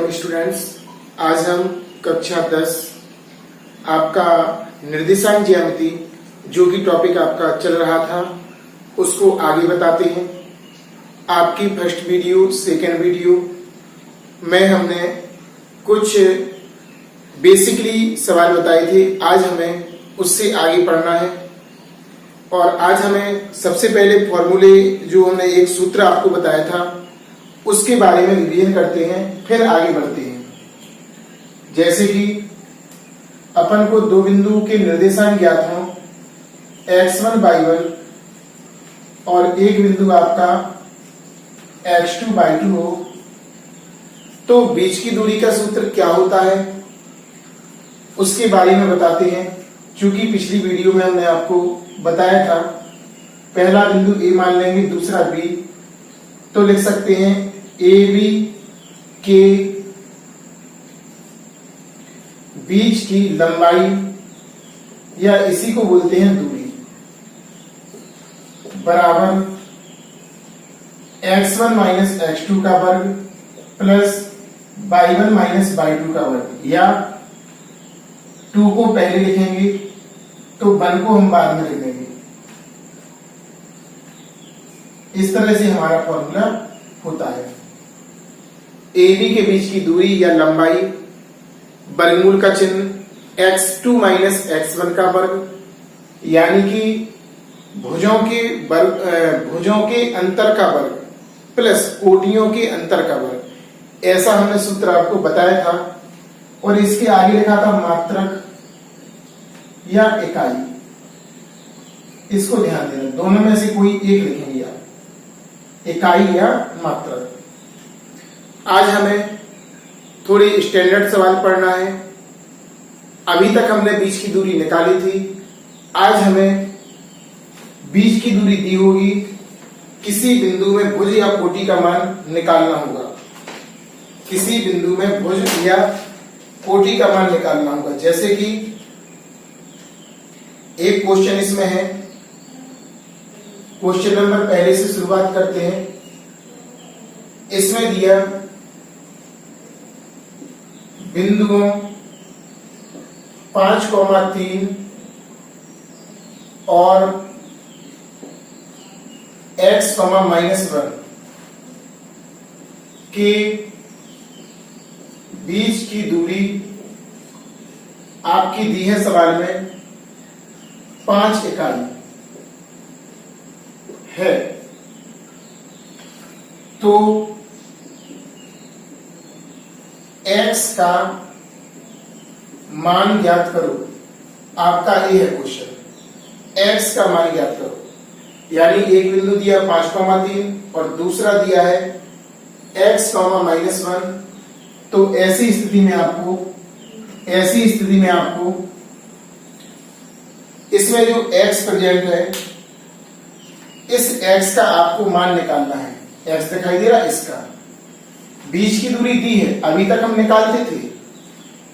Dear students, आज हम कक्षा 10 आपका निर्देशांक ज्यामिति जो कि टॉपिक आपका चल रहा था उसको आगे बताते हैं। आपकी फर्स्ट वीडियो सेकेंड वीडियो में हमने कुछ बेसिकली सवाल बताए थे। आज हमें उससे आगे पढ़ना है और आज हमें सबसे पहले फॉर्मूले जो हमने एक सूत्र आपको बताया था उसके बारे में रिवीजन करते हैं, फिर आगे बढ़ते हैं। जैसे कि अपन को दो बिंदु के निर्देशांक ज्ञात हो x1 y1 और एक बिंदु आपका x2 y2 हो, तो बीच की दूरी का सूत्र क्या होता है उसके बारे में बताते हैं। चूंकि पिछली वीडियो में हमने आपको बताया था पहला बिंदु A मान लेंगे, दूसरा B, तो लिख सकते हैं AB के बीच की लंबाई या इसी को बोलते हैं दूरी बराबर x1 माइनस x2 का वर्ग प्लस y1 माइनस y2 का वर्ग, या 2 को पहले लिखेंगे तो 1 को हम बाद में लिखेंगे। इस तरह से हमारा फॉर्मूला होता है। AB के बीच की दूरी या लंबाई वर्गमूल का चिन्ह x2 माइनस x1 का वर्ग, यानी कि भुजों के अंतर का वर्ग प्लस कोटियों के अंतर का वर्ग। ऐसा हमने सूत्र आपको बताया था और इसके आगे लिखा था मात्रक या इकाई। इसको ध्यान देना, दोनों में से कोई एक लिखेंगे आप, इकाई या मात्रक। आज हमें थोड़ी स्टैंडर्ड सवाल पढ़ना है। अभी तक हमने बीच की दूरी निकाली थी, आज हमें बीच की दूरी दी होगी, किसी बिंदु में भुज या कोटि का मान निकालना होगा। किसी बिंदु में भुज या कोटि का मान निकालना होगा। जैसे कि एक क्वेश्चन इसमें है, क्वेश्चन नंबर पहले से शुरुआत करते हैं। इसमें दिया बिंदुओं 5,3 और x, -1 के बीच की दूरी आपकी दी है सवाल में 5 इकाई है। तो x का मान ज्ञात करो, आपका ये है क्वेश्चन। x का मान ज्ञात करो, यानी एक बिंदु दिया 5,3 और दूसरा दिया है x, -1। तो ऐसी स्थिति में आपको इसमें जो x प्रेजेंट है इस x का आपको मान निकालना है। x दिखाई दे रहा है, इसका बीच की दूरी दी है, अभी तक हम निकालते थे,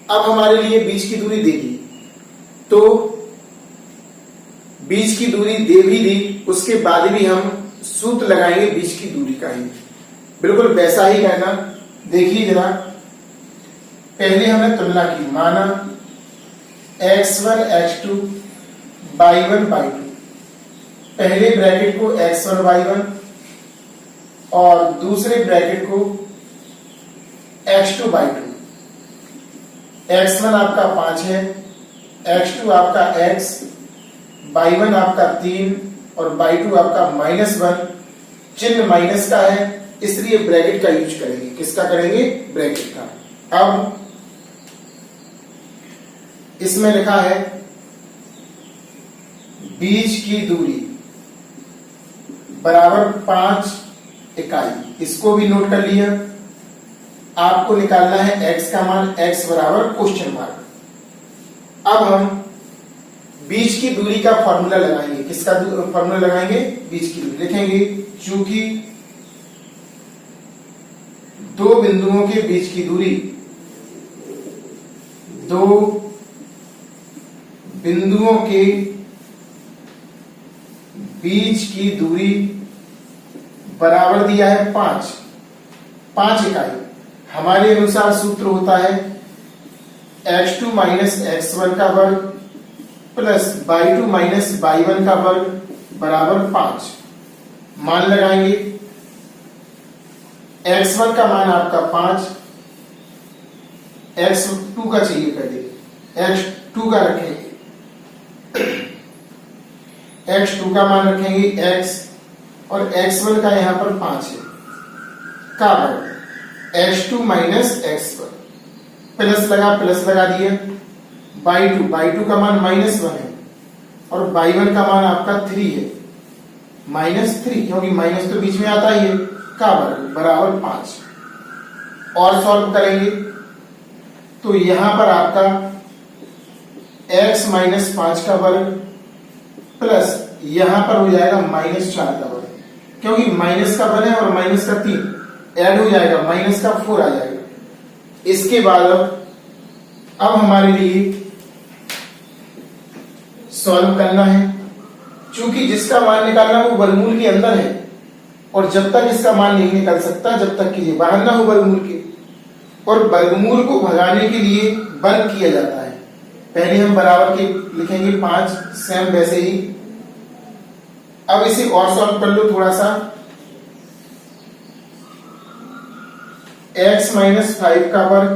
अब हमारे लिए बीच की दूरी देगी। तो बीच की दूरी दे भी दी, उसके बाद भी हम सूत्र लगाएंगे बीच की दूरी का ही, बिल्कुल वैसा ही करना। देखिए जरा, पहले हमने तुलना की, माना x1 x2 y1 y2, पहले ब्रैकेट को x1 y1 और दूसरे ब्रैकेट को x2 y2। x1 आपका 5 है, x2 आपका x, y1 आपका 3 और y2 आपका -1। चिन्ह माइनस का है इसलिए ब्रैकेट का यूज करेंगे। किसका करेंगे? ब्रैकेट का। अब इसमें लिखा है बीच की दूरी बराबर 5 इकाई, इसको भी नोट कर लिया। आपको निकालना है x का मान, x बराबर क्वेश्चन मार्क। अब हम बीच की दूरी का फॉर्मूला लगाएंगे। किसका फॉर्मूला लगाएंगे? बीच की दूरी लिखेंगे। चूंकि दो बिंदुओं के बीच की दूरी, दो बिंदुओं के बीच की दूरी बराबर दिया है 5 इकाई। हमारे अनुसार सूत्र होता है x2 माइनस x1 का वर्ग प्लस y2 माइनस y1 का वर्ग बराबर 5। मान लगाएंगे, x1 का मान आपका 5, x2 का चाहिए पहले, x2 का रखेंगे, x2 का मान रखेंगे x और x1 का यहां पर 5 है का वर्ग x2 माइनस x1 प्लस लगा दिए, y2 का मान -1 है और y1 का मान आपका 3 है, -3 क्योंकि माइनस तो बीच में आता ही है का वर्ग बराबर 5। और सॉल्व करेंगे तो यहां पर आपका x माइनस 5 का वर्ग प्लस यहां पर हो जाएगा -4 का वर्ग, क्योंकि माइनस का 1 है और माइनस का 3 ऐड हो जाएगा, माइनस का 4 आ जाएगा। इसके बाद अब हमारे लिए सॉल्व करना है, चूंकि जिसका मान निकालना वो वर्गमूल के अंदर है और जब तक इसका मान नहीं निकल सकता जब तक कि ये बाहर ना हो वर्गमूल के, और वर्गमूल को भगाने के लिए वर्ग किया जाता है। पहले हम बराबर के लिखेंगे 5, सेम वैसे ही। अब इसे और सॉल्व कर लो थोड़ा सा, x माइनस 5 का वर्ग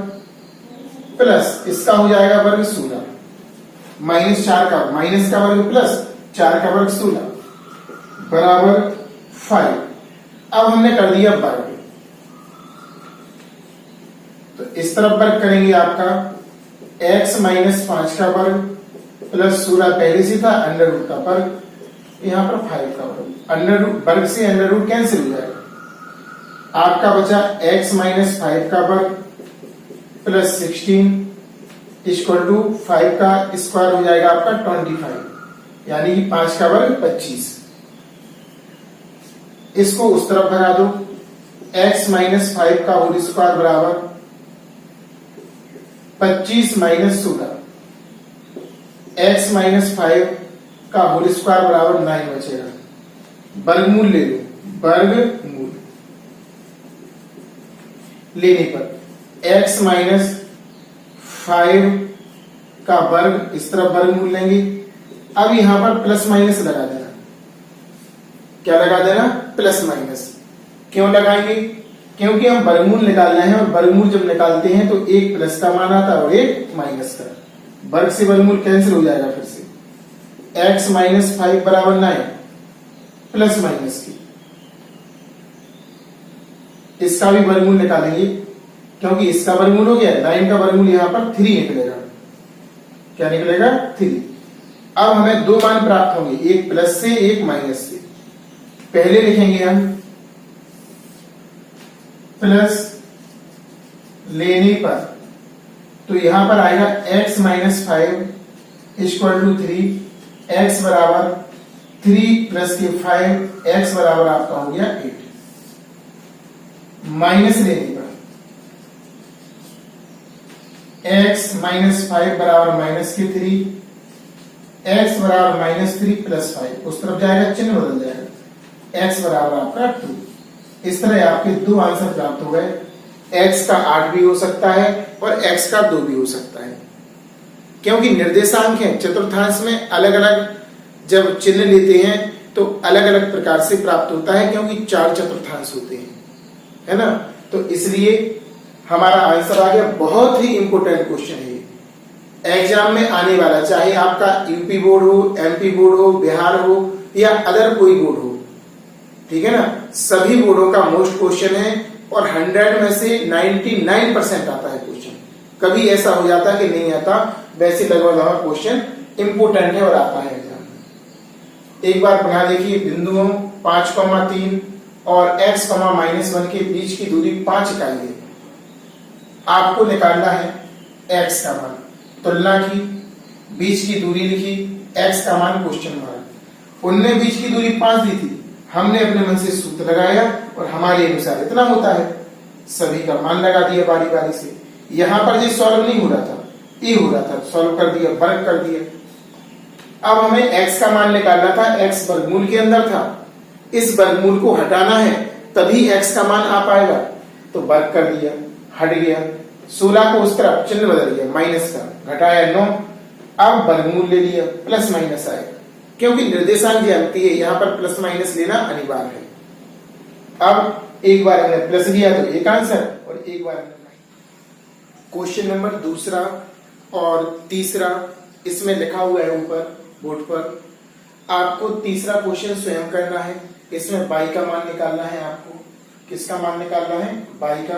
प्लस इसका हो जाएगा वर्ग 16, -4 का माइनस का वर्ग प्लस 4 का वर्ग 16 बराबर 5। अब हमने कर दिया वर्ग, तो इस तरफ वर्ग करेंगे आपका x माइनस 5 का वर्ग प्लस 16 पहले से था, अंडर रूट का वर्ग, यहां पर 5 का वर्ग, अंडर रूट वर्ग से अंडर रूट कैंसिल हो जाएगा, आपका बचा x माइनस 5 का वर्ग प्लस 16 इक्वल टू 5 का स्क्वायर हो जाएगा आपका 25, यानी कि 5 का वर्ग 25। इसको उस तरफ भगा दो, x माइनस 5 का होल स्क्वायर बराबर 25 माइनस 16, x माइनस 5 का होल स्क्वायर बराबर 9 बचेगा। वर्गमूल ले लो, वर्गमूल लेने पर x माइनस 5 का वर्ग इस तरफ वर्गमूल लेंगे। अब यहां पर प्लस माइनस लगा देना, क्या लगा देना, प्लस माइनस। क्यों लगाएंगे, क्योंकि हम वर्गमूल निकाल रहे हैं और वर्गमूल जब निकालते हैं तो एक प्लस का मान आता है और एक माइनस का, वर्ग से वर्गमूल कैंसिल हो जाएगा। फिर से x माइनस 5 बराबर 9 प्लस माइनस की, इसका भी वर्गमूल निकालेंगे क्योंकि इसका वर्गमूल हो गया, 9 का वर्गमूल यहां पर 3 निकलेगा, क्या निकलेगा 3। अब हमें दो मान प्राप्त होंगे, एक प्लस से एक माइनस से। पहले लिखेंगे हम प्लस लेने पर, तो यहां पर आएगा x minus 5 equal to 3, x बराबर 3 प्लस के 5, x बराबर आपका हो गया 8। माइनस लेने पर x माइनस 5 बराबर माइनस के 3, x बराबर माइनस 3 प्लस 5, उस तरफ जाएगा चिन्ह बदल जाएगा, x बराबर आपका 2। इस तरह आपके दो आंसर प्राप्त हो गए, x का 8 भी हो सकता है और x का 2 भी हो सकता है, क्योंकि निर्देशांक है चतुर्थांश में अलग अलग जब चिन्ह लेते हैं तो अलग अलग प्रकार से प्राप्त होता है, क्योंकि 4 चतुर्थांश होते हैं, है ना। तो इसलिए हमारा आंसर आ गया। बहुत ही इंपॉर्टेंट क्वेश्चन है, एग्जाम में आने वाला, चाहे आपका यूपी बोर्ड हो, एमपी बोर्ड हो, बिहार हो या अदर कोई बोर्ड हो, ठीक है ना, सभी बोर्डों का मोस्ट क्वेश्चन है और 100 में से 99% आता है क्वेश्चन। कभी ऐसा हो जाता है कि नहीं आता, वैसे लगभग क्वेश्चन इंपोर्टेंट है और आता है एग्जाम में। एक बार बना देखिए, बिंदुओं 5,3 और x, -1 के बीच की दूरी 5 इकाई है। आपको निकालना है x का मान, तुलना की, बीच की दूरी लिखी, x का मान क्वेश्चन मार्क। उनने बीच की दूरी 5 दी थी, हमने अपने मन से सूत्र लगाया और हमारे अनुसार इतना होता है, सभी का मान लगा दिया बारी बारी से। यहां पर ये सॉल्व नहीं हो रहा था, ये हो रहा था, सॉल्व कर दिया, वर्ग कर दिया। अब हमें x का मान निकालना था, x वर्गमूल के अंदर था, इस वर्गमूल को हटाना है तभी x का मान आ पाएगा, तो वर्ग कर दिया। हट गया, 16 को उस तरफ चिन्ह बदल गया, माइनस का, घटाया 9, अब वर्गमूल ले लिया, प्लस माइनस आएगा, क्योंकि निर्देशांक ज्यामिति है, यहां पर प्लस माइनस लेना अनिवार्य है। अब एक बार हमने प्लस लिया तो एक आंसर, और एक बार क्वेश्चन नंबर दूसरा और तीसरा इसमें लिखा हुआ है ऊपर बोर्ड पर। आपको तीसरा क्वेश्चन स्वयं करना है, इसमें बाई का मान निकालना है। आपको किसका मान निकालना है? बाई का,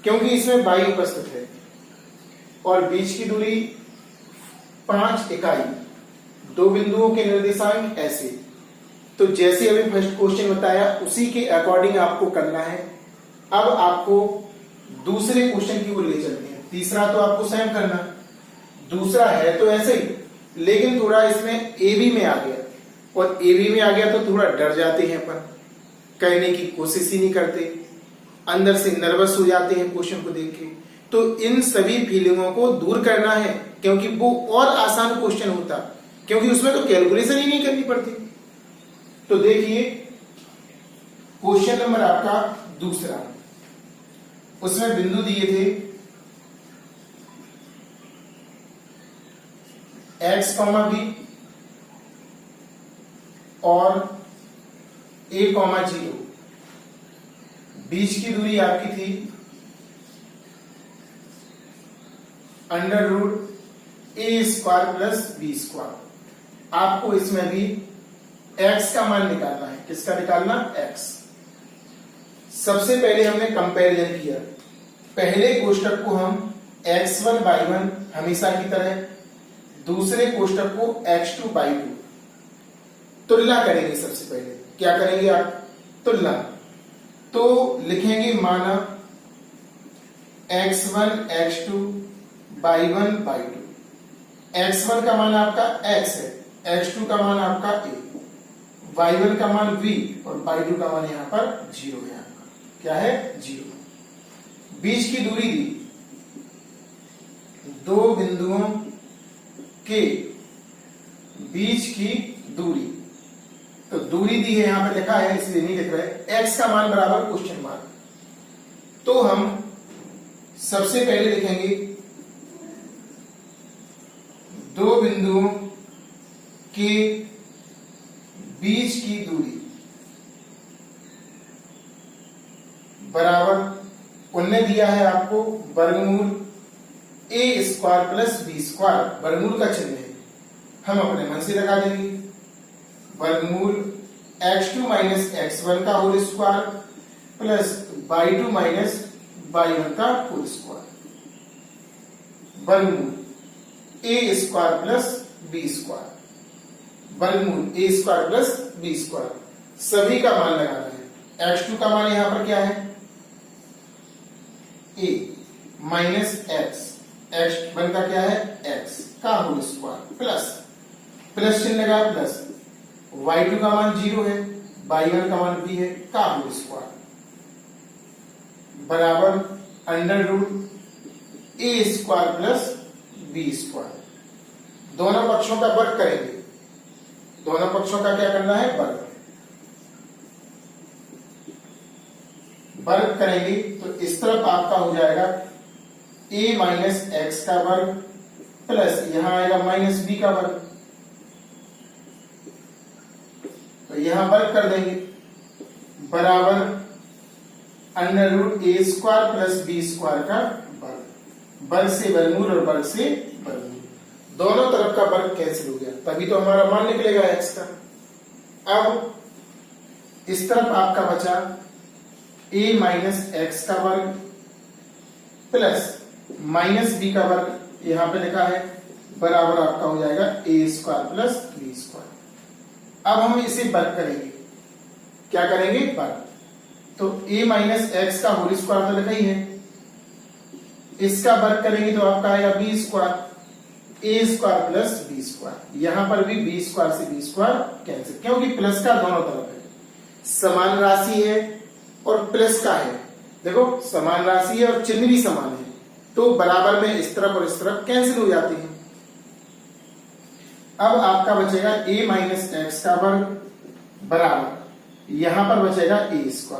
क्योंकि इसमें बाई उपस्थित है और बीच की दूरी 5 इकाई, 2 बिंदुओं के निर्देशांक ऐसे। तो जैसे अभी फर्स्ट क्वेश्चन बताया उसी के अकॉर्डिंग आपको करना है। अब आपको दूसरे क्वेश्चन की ओर ले चलते हैं। तीसरा तो आपको स्वयं करना, दूसरा है तो ऐसे ही, लेकिन थोड़ा इसमें ए बी में आ गया, और ए बी में आ गया तो थोड़ा डर जाते हैं अपन, कहने की कोशिश ही नहीं करते, अंदर से नर्वस हो जाते हैं क्वेश्चन को देख के। तो इन सभी फीलिंगों को दूर करना है, क्योंकि वो और आसान क्वेश्चन होता, क्योंकि उसमें तो कैलकुलेशन ही नहीं करनी पड़ती। तो देखिए क्वेश्चन नंबर आपका दूसरा, उसमें बिंदु दिए थे x, b और a, 0। बीच की दूरी आपकी थी √a² प्लस b²। आपको इसमें भी x का मान निकालना है। किसका निकालना? x। सबसे पहले हमने कंपैरिजन किया, पहले कोष्टक को हम x1 y1 हमेशा की तरह, दूसरे कोष्टक को x2 y2 तुलना करेंगे। सबसे पहले क्या करेंगे आप? तुलना। तो लिखेंगे माना x1 x2 y1 y2। x1 का मान आपका x है, x2 का मान आपका a, y1 का मान v और y2 का मान यहां पर 0 है। आपका क्या है? 0। बीच की दूरी दी, 2 बिंदुओं के बीच की दूरी, तो दूरी दी है, यहां पे लिखा है इसलिए नहीं लिख रहे। x का मान बराबर क्वेश्चन मार्क। तो हम सबसे पहले लिखेंगे 2 बिंदुओं के बीच की दूरी बराबर, उनने दिया है आपको वर्गमूल a² प्लस b², वर्गमूल का चिन्ह है, हम अपने मन से लगा देंगे। वर्गमूल x2 माइनस x1 का whole square plus y2 minus y1 का होल स्क्वायर, वर्गमूल a² प्लस b², वर्गमूल a² प्लस b²। सभी का मान लगाना है। x2 का मान यहां पर क्या है? a माइनस x, x1 का क्या है? x का होल स्क्वायर प्लस, प्लस चिन्ह लगा प्लस, y2 का मान 0 है, y1 का मान b है, का होल स्क्वायर बराबर √a² प्लस b²। दोनों पक्षों का वर्ग करेंगे। दोनों पक्षों का क्या करना है? वर्ग। वर्ग करेंगे तो इस तरफ आपका हो जाएगा a माइनस x का वर्ग प्लस यहां आएगा माइनस b का वर्ग, तो यहां वर्ग कर देंगे, बराबर √a² प्लस b² का वर्ग। वर्ग से वर्गमूल और वर्ग से वर्गमूल, दोनों तरफ का वर्ग कैंसिल हो गया, तभी तो हमारा मान निकलेगा x का। अब इस तरफ आपका बचा a माइनस x का वर्ग प्लस माइनस b का वर्ग, यहां पे लिखा है, बराबर आपका हो जाएगा a² प्लस b²। अब हम इसे वर्ग करेंगे। क्या करेंगे? वर्ग। तो a माइनस x का होल स्क्वायर तो लिखा ही है, इसका वर्ग करेंगे तो आपका आएगा b², a² प्लस b²। यहां पर भी b² से b² कैंसिल, क्योंकि प्लस का दोनों तरफ है, समान राशि है और प्लस का है। देखो समान राशि है और चिन्ह भी समान है, तो बराबर में इस तरफ और इस तरफ कैंसिल हो जाते हैं। अब आपका बचेगा a माइनस x का वर्ग बराबर, यहां पर बचेगा a²।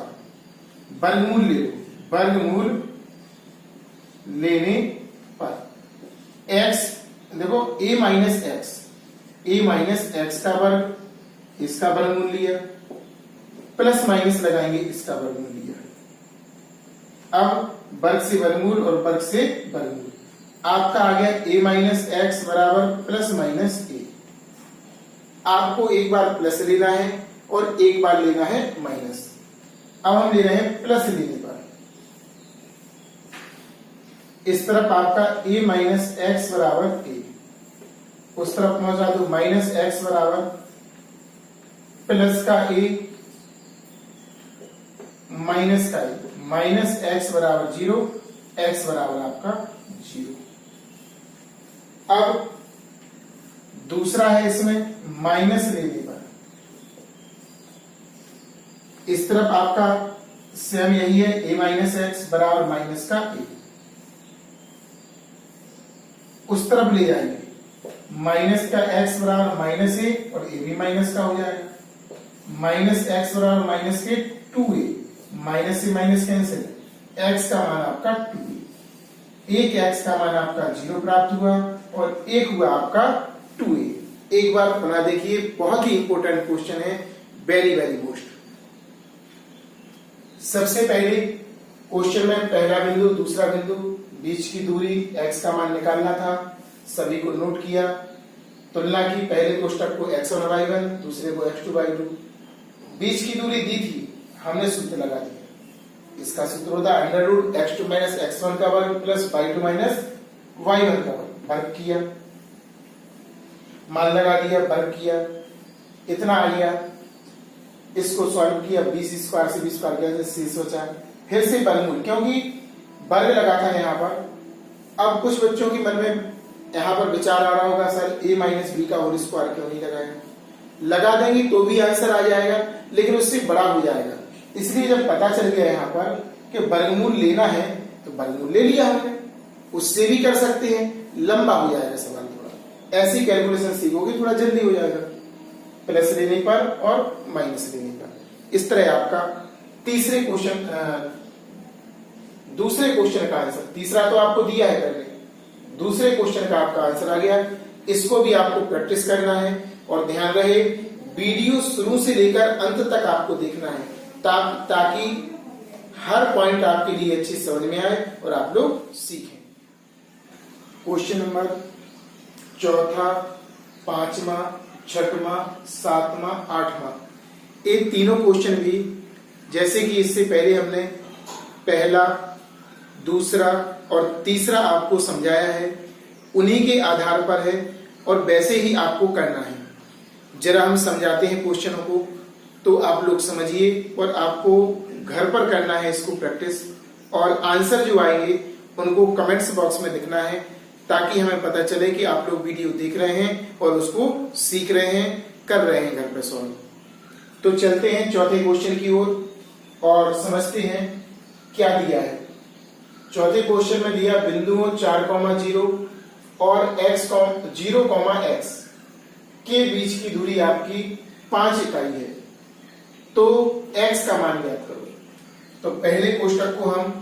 वर्गमूल ले लो, वर्गमूल लेने पर x, देखो a माइनस एक्स का वर्ग, इसका वर्गमूल लिया, प्लस माइनस लगाएंगे, इसका वर्गमूल लिया। अब वर्ग से वर्गमूल और वर्ग से वर्गमूल, आपका आ गया a माइनस एक्स बराबर प्लस माइनस a। आपको एक बार प्लस लेना है और एक बार लेना है माइनस। अब हम ले रहे हैं प्लस लेने पर, इस तरफ आपका a माइनस एक्स बराबर a, उस तरफ पहुंचा दो माइनस एक्स बराबर प्लस का a माइनस का a, माइनस एक्स बराबर 0, एक्स बराबर आपका 0। अब दूसरा है इसमें माइनस लेने पर, इस तरफ आपका सेम यही है, a माइनस एक्स बराबर माइनस का a, उस तरफ ले जाएंगे माइनस का x बराबर माइनस a और a भी माइनस का हो जाएगा, माइनस एक्स बराबर माइनस के 2a, माइनस से माइनस कैंसिल, x का मान आपका 2a, एक x का मान आपका 0 प्राप्त हुआ और एक हुआ आपका 2a। एक बार बना देखिए, बहुत ही इंपॉर्टेंट क्वेश्चन है, वेरी वेरी मोस्ट। सबसे पहले क्वेश्चन में पहला बिंदु, दूसरा बिंदु, बीच की दूरी, x का मान निकालना था, सभी को नोट किया, तुलना की, पहले कोष्टक को x1/1, दूसरे को x2/2, बीच की दूरी दी थी, हमने सूत्र लगा दिया। इसका सूत्र होता है under root x2 minus x1 का वर्ग प्लस y2 माइनस y1 का वर्ग, वर्ग किया, मान लगा दिया, वर्ग किया, इतना आ गया। इसको सॉल्व किया, 20 स्क्वायर से 20 स्क्वायर गया, शेष बचा, फिर से वर्गमूल, क्योंकि वर्ग लगा था यहाँ पर। अब कुछ बच्चों के मन में यहाँ पर विचार आ रहा होगा, सर a माइनस बी का होल स्क्वायर क्यों नहीं लगाया? लगा देंगे तो भी आंसर आ जाएगा, लेकिन उससे बड़ा हो जाएगा। इसलिए जब पता चल गया यहाँ पर कि वर्गमूल लेना है तो वर्गमूल ले लिया हमने, उससे भी कर सकते हैं, लंबा हो जाएगा सवाल थोड़ा। ऐसी कैलकुलेशन सीखोगे थोड़ा जल्दी हो जाएगा, प्लस लेने पर और माइनस लेने पर। इस तरह आपका तीसरे क्वेश्चन, दूसरे क्वेश्चन का आंसर, तीसरा तो आपको दिया है करने, दूसरे क्वेश्चन का आपका आंसर आ गया। इसको भी आपको प्रैक्टिस करना है और ध्यान रहे वीडियो शुरू से लेकर अंत तक आपको देखना है, ताकि हर पॉइंट आपके लिए अच्छी समझ में आए और आप लोग सीखें। क्वेश्चन नंबर चौथा, पांचवा, छठवां, सातवां, आठवां, ये तीनों क्वेश्चन भी जैसे कि इससे पहले हमने पहला, दूसरा और तीसरा आपको समझाया है, उन्हीं के आधार पर है और वैसे ही आपको करना है। जरा हम समझाते हैं क्वेश्चनों को तो आप लोग समझिए, और आपको घर पर करना है इसको प्रैक्टिस, और आंसर जो आएंगे उनको कमेंट्स बॉक्स में लिखना है, ताकि हमें पता चले कि आप लोग वीडियो देख रहे हैं और उसको सीख रहे हैं, कर रहे हैं घर पर सॉल्व। तो चलते हैं चौथे क्वेश्चन की ओर और समझते हैं क्या दिया है। चौथे क्वेश्चन में दिया बिंदुओं 4,0 और x 0,x के बीच की दूरी आपकी 5 इकाई है, तो x का मान ज्ञात करो। तो पहले कोष्टक को हम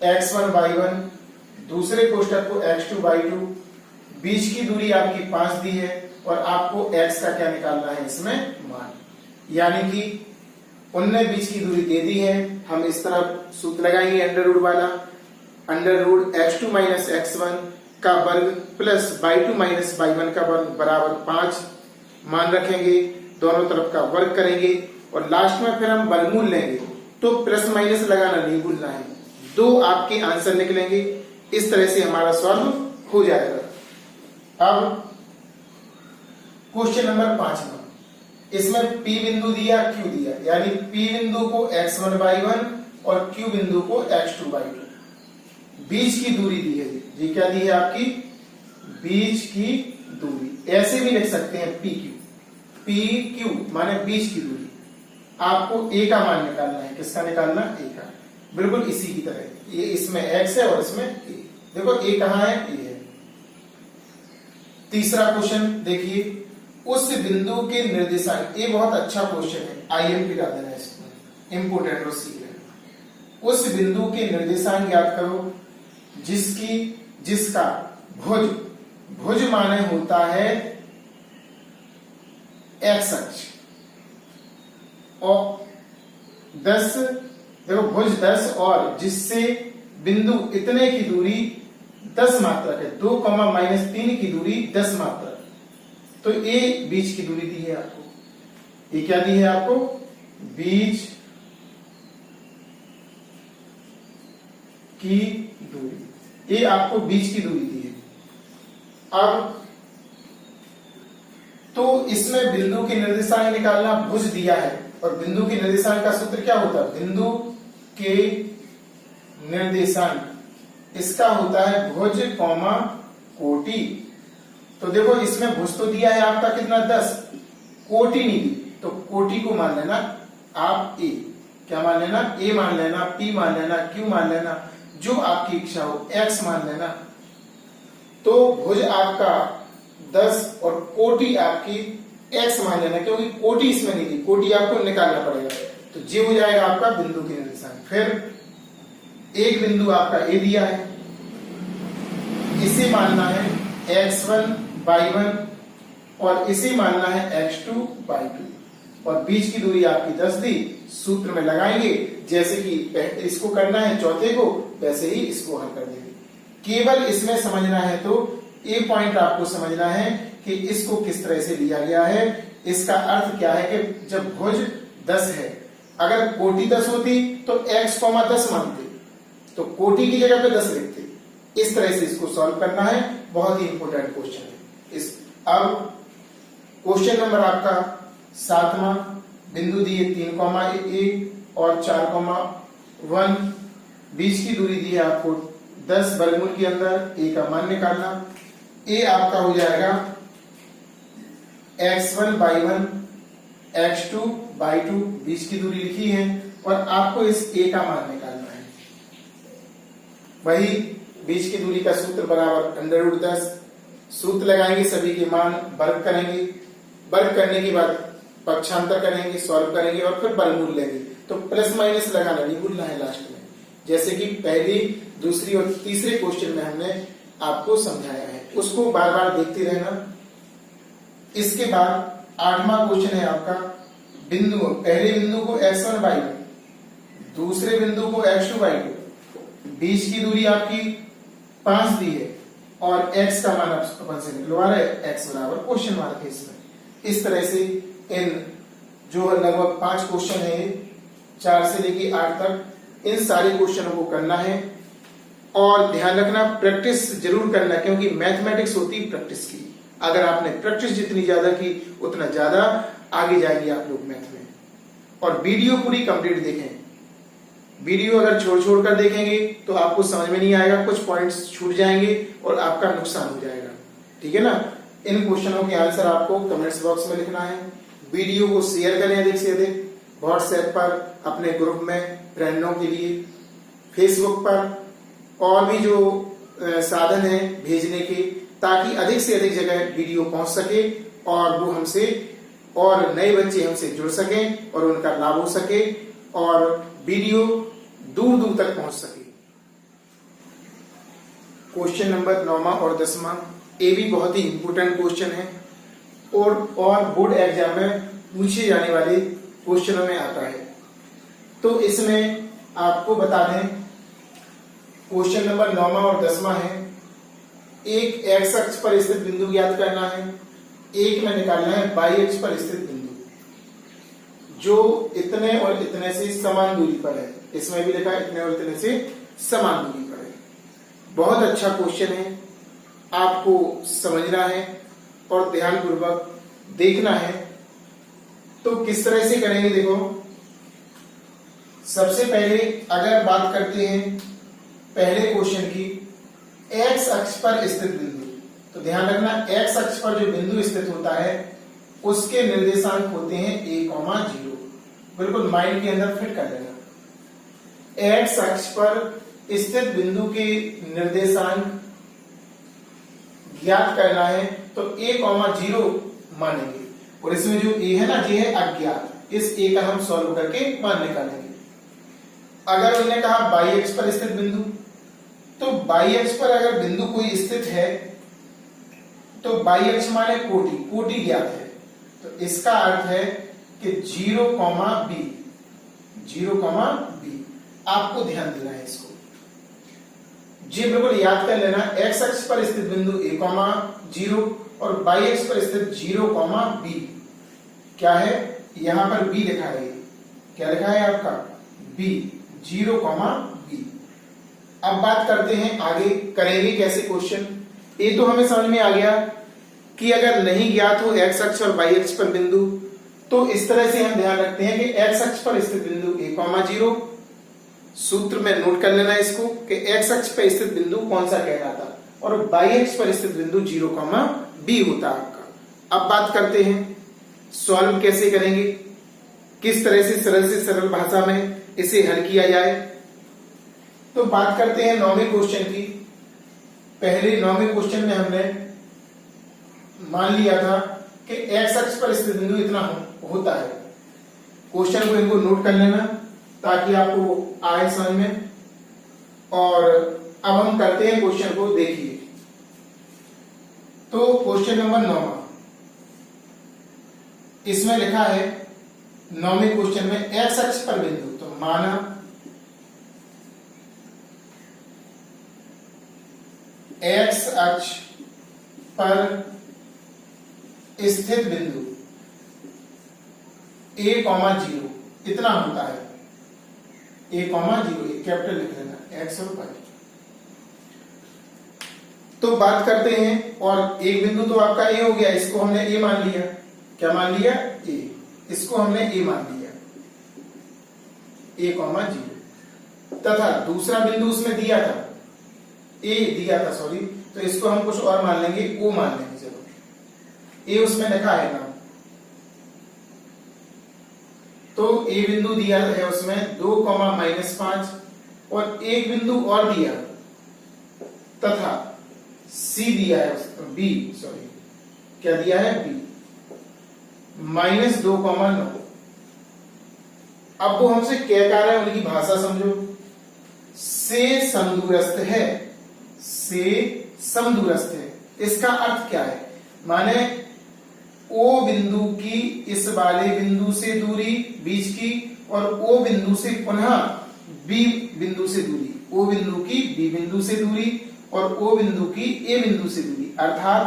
x1/1, दूसरे कोष्टक को x2/2, बीच की दूरी आपकी 5 दी है और आपको x का क्या निकालना है इसमें मान, यानी कि उनने बीच की दूरी दे दी है। हम इस तरफ सूत्र लगाएंगे अंडर रूट वाला, under root x2 minus x1 का वर्ग प्लस y2 माइनस y1 का वर्ग बराबर 5, मान रखेंगे, दोनों तरफ का वर्ग करेंगे और लास्ट में फिर हम वर्गमूल लेंगे, तो प्लस माइनस लगाना नहीं भूलना है। 2 आपके आंसर निकलेंगे, इस तरह से हमारा सॉल्व हो जाएगा। अब क्वेश्चन नंबर 5, इसमें P बिंदु दिया, Q दिया, यानी P बिंदु को x1/1 और Q बिंदु को x2/2, बीच की दूरी दी है। ये क्या दी है आपकी? बीच की दूरी, ऐसे भी लिख सकते हैं PQ माने बीच की दूरी। आपको A का मान निकालना है, किसका निकालना? A का, बिल्कुल इसी की तरह। ये इसमें x है और इसमें A, देखो A कहां है? A है। तीसरा क्वेश्चन देखिए, उस बिंदु के निर्देशांक, ये बहुत अच्छा क्वेश्चन है, IMP का देना है इसमें, इंपोर्टेंट और सीख रहे। उस बिंदु के निर्देशांक ज्ञात करो, जिसका भुज भुज माने होता है एक्स अक्ष, और 10 देखो भुज 10 और जिससे बिंदु इतने की दूरी 10 मात्रक है, 2, -3 की दूरी 10 मात्रक, तो ये बीच की दूरी दी है आपको। ये क्या दी है आपको? बीच की दूरी, ये आपको बीच की दूरी दी है। अब तो इसमें बिंदु की निर्देशांक निकालना, भुज दिया है, और बिंदु की निर्देशांक का सूत्र क्या होता है? बिंदु के निर्देशांक इसका होता है भुज कॉमा कोटि। तो देखो इसमें भुज तो दिया है आपका कितना 10, कोटि नहीं दी, तो कोटि को मान लेना आप ए, क्या मान लेना? ए मान लेना, पी मान लेना, क्यू मान लेना, जो आपकी इच्छा हो, एक्स मान लेना। तो भुज आपका 10 और कोटि आपकी एक्स मान लेना, क्योंकि कोटि इसमें नहीं दी, कोटि आपको निकालना पड़ेगा। तो ये हो जाएगा आपका बिंदु की निर्देशांक। फिर एक बिंदु आपका ए दिया है, इसे मानना है x1 y1 और इसे मानना है x2 y2, और बीच की दूरी आपकी 10 दी। सूत्र में लगाएंगे, जैसे कि इसको करना है चौथे को, वैसे ही इसको हल कर देंगे। केवल इसमें समझना है तो ये पॉइंट आपको समझना है कि इसको किस तरह से लिया गया है। इसका अर्थ क्या है कि जब भुज 10 है, अगर कोटि 10 होती तो x, 10 मानते, तो कोटि की जगह पे 10 लिखते। इस तरह से इसको सॉल्व करना है, बहुत ही इंपॉर्टेंट क्वेश्चन है। अब क्वेश्चन नंबर आपका 7वां, बिंदु दिए 3, और 4, 1, बीच की दूरी दी है आपको 10, वर्गमूल के अंदर ए का मान निकालना। ए आपका हो जाएगा x1 y1 x2 y2, बीच की दूरी लिखी है, और आपको इस ए का मान निकालना है। वही बीच की दूरी का सूत्र बराबर √10, सूत्र लगाएंगे, सभी के मान वर्ग करेंगे, वर्ग करने के बाद पक्षांतर करेंगे, सॉल्व करेंगे, और फिर वर्गमूल लेंगे। तो प्लस माइनस लगाना नहीं भूलना है लास्ट में, जैसे कि पहली, दूसरी और तीसरे क्वेश्चन में हमने आपको समझाया है, उसको बार बार देखते रहना। इसके बाद 8वां क्वेश्चन है आपका, बिंदु, पहले बिंदु को x1 y1, दूसरे बिंदु को x2 y2, बीच की दूरी आपकी 5 दी है, और x का मान अपन से निकलवा रहे, x बराबर क्वेश्चन मार्क है इसमें। इस तरह से इन जो लगभग 5 क्वेश्चन है, 4 से लेके 8 तक, इन सारे क्वेश्चनों को करना है। और ध्यान रखना, प्रैक्टिस जरूर करना, क्योंकि मैथमेटिक्स होती है प्रैक्टिस की। अगर आपने प्रैक्टिस जितनी ज्यादा की, उतना ज्यादा आगे जाएंगे आप लोग मैथ में। और वीडियो पूरी कंप्लीट देखें, वीडियो अगर छोड़ छोड़ कर देखेंगे तो आपको समझ में नहीं आएगा, कुछ पॉइंट्स छूट जाएंगे और आपका नुकसान हो जाएगा। ठीक है ना? इन क्वेश्चनों के आंसर आपको कमेंट्स बॉक्स में लिखना है। वीडियो को शेयर करें अधिक से अधिक, व्हाट्सएप पर, अपने ग्रुप में फ्रेंडों के लिए, फेसबुक पर, और भी जो साधन है भेजने के, ताकि अधिक से अधिक जगह वीडियो पहुंच सके और वो हमसे, और नए बच्चे हमसे जुड़ सकें और उनका लाभ हो सके, और वीडियो दूर दूर तक पहुंच सके। क्वेश्चन नंबर 9वां और 10वां, ये भी बहुत ही इंपोर्टेंट क्वेश्चन है, और बोर्ड एग्जाम में पूछे जाने वाले क्वेश्चनों में आता है। तो इसमें आपको बता दें, क्वेश्चन नंबर 9वां और 10वां है, एक एक्स अक्ष पर स्थित बिंदु ज्ञात करना है, एक में निकालना है वाई अक्ष पर स्थित बिंदु जो इतने और इतने से समान दूरी पर है। इसमें भी लिखा है इतने और इतने से समान दूरी पर है। बहुत अच्छा क्वेश्चन है, आपको समझना है और ध्यानपूर्वक देखना है। तो किस तरह से करेंगे, देखो सबसे पहले अगर बात करते हैं पहले क्वेश्चन की, एक्स अक्ष पर स्थित बिंदु, तो ध्यान रखना एक्स अक्ष पर जो बिंदु स्थित होता है उसके निर्देशांक होते हैं a, 0। बिल्कुल माइंड के अंदर फिट कर लेना। एक्स अक्ष पर स्थित बिंदु के निर्देशांक ज्ञात करना है तो a, 0 मानेंगे, और इसमें जो a है ना, ये है अज्ञात, इस a का हम सॉल्व करके मान निकालेंगे। अगर उन्होंने कहा y अक्ष पर स्थित बिंदु, तो बाई अक्ष पर अगर बिंदु कोई स्थित है तो बाई अक्ष माने कोटि, कोटि ज्ञात है, तो इसका अर्थ है कि 0, B, 0, B। आपको ध्यान देना है इसको जी, बिल्कुल याद कर लेना। एक्स अक्ष पर स्थित बिंदु A, 0 और बाई अक्ष पर स्थित 0, B क्या है, यहां पर B लिखा है। क्या लिखा है आपका B, 0, B। अब बात करते हैं आगे करेंगे कैसे क्वेश्चन। ये तो हमें समझ में आ गया कि अगर नहीं ज्ञात हो एक्स अक्ष और वाई अक्ष पर बिंदु तो इस तरह से हम ध्यान रखते हैं कि एक्स अक्ष पर स्थित बिंदु A, 0, सूत्र में नोट कर लेना इसको कि एक्स अक्ष पर स्थित बिंदु कौन सा कहलाता और वाई अक्ष पर स्थित बिंदु 0, B होता आपका। अब बात करते हैं सॉल्व कैसे करेंगे, किस तरह से सरल भाषा में इसे हल किया जाए। तो बात करते हैं 9वें क्वेश्चन की। पहले 9वें क्वेश्चन में हमने मान लिया था कि एक्स अक्ष पर स्थित बिंदु इतना होता है। क्वेश्चन को इनको नोट कर लेना ताकि आपको आए समझ में। और अब हम करते हैं क्वेश्चन को, देखिए। तो क्वेश्चन नंबर 9 इसमें लिखा है 9वें क्वेश्चन में एक्स अक्ष पर बिंदु, तो माना एक्स अक्ष पर स्थित बिंदु A, 0 इतना होता है। A, 0 कैपिटल लिख लेना, एक्स और वाई। तो बात करते हैं, और एक बिंदु तो आपका A हो गया, इसको हमने A मान लिया। क्या मान लिया, A। इसको हमने A मान लिया, A, 0। तथा दूसरा बिंदु उसमें दिया था, A दिया था, सॉरी, तो इसको हम कुछ और मान लेंगे, O मान लेंगे। चलो A उसमें लिखा है ना, तो A बिंदु दिया है उसमें 2, -5 और एक बिंदु और दिया तथा C दिया है, B, सॉरी, क्या दिया है, B, -2, 9। अब वो हमसे क्या कह रहे हैं, उनकी भाषा समझो। से समदूरस्थ है, से समदूरस्थ है, इसका अर्थ क्या है, माने O बिंदु की इस वाले बिंदु से दूरी बीच की और O बिंदु से पुनः B बिंदु से दूरी, O बिंदु की B बिंदु से दूरी और O बिंदु की A बिंदु से दूरी, अर्थात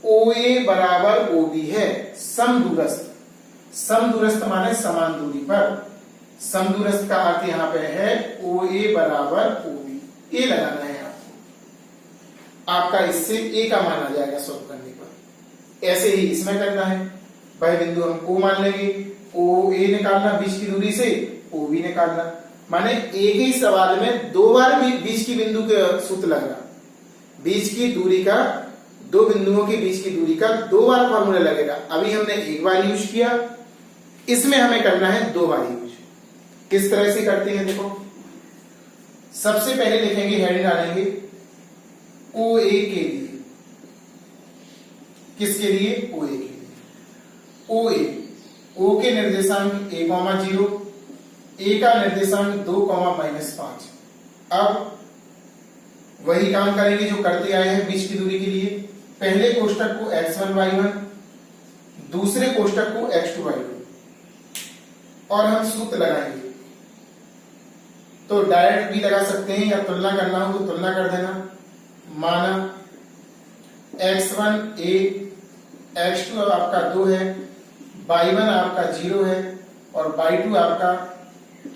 OA बराबर OB है समदूरस्थ। समदूरस्थ माने समान दूरी पर। समदूरस्थ का अर्थ यहां पे है OA बराबर OB। A लगाना है आपको, आपका इससे A का मान आ जाएगा सॉल्व करने पर। ऐसे ही इसमें करना है, वह बिंदु हम O मान लेंगे, OA निकालना बीच की दूरी से, OB निकालना, माने एक ही सवाल में 2 बार भी बीच की बिंदु का सूत्र लगना। बीच की दूरी का, 2 बिंदुओं के बीच की दूरी का 2 बार फॉर्मूला लगेगा। अभी हमने 1 बार यूज किया, इसमें हमें करना है 2 बार यूज। किस तरह से करते हैं देखो, सबसे पहले लिखेंगे, हेड डालेंगे OA के लिए। किसके लिए, OA के लिए। OA, O के निर्देशांक A, 0, A का निर्देशांक 2, -5। अब वही काम करेंगे जो करते आए हैं बीच की दूरी के लिए। पहले कोष्टक को x1, y1, दूसरे कोष्टक को x2, y2 और हम सूत्र लगाएंगे। तो डायरेक्ट भी लगा सकते हैं या तुलना करना हो तो तुलना कर देना। माना x1 a, x2 आपका 2 है, y1 आपका 0 है और y2 आपका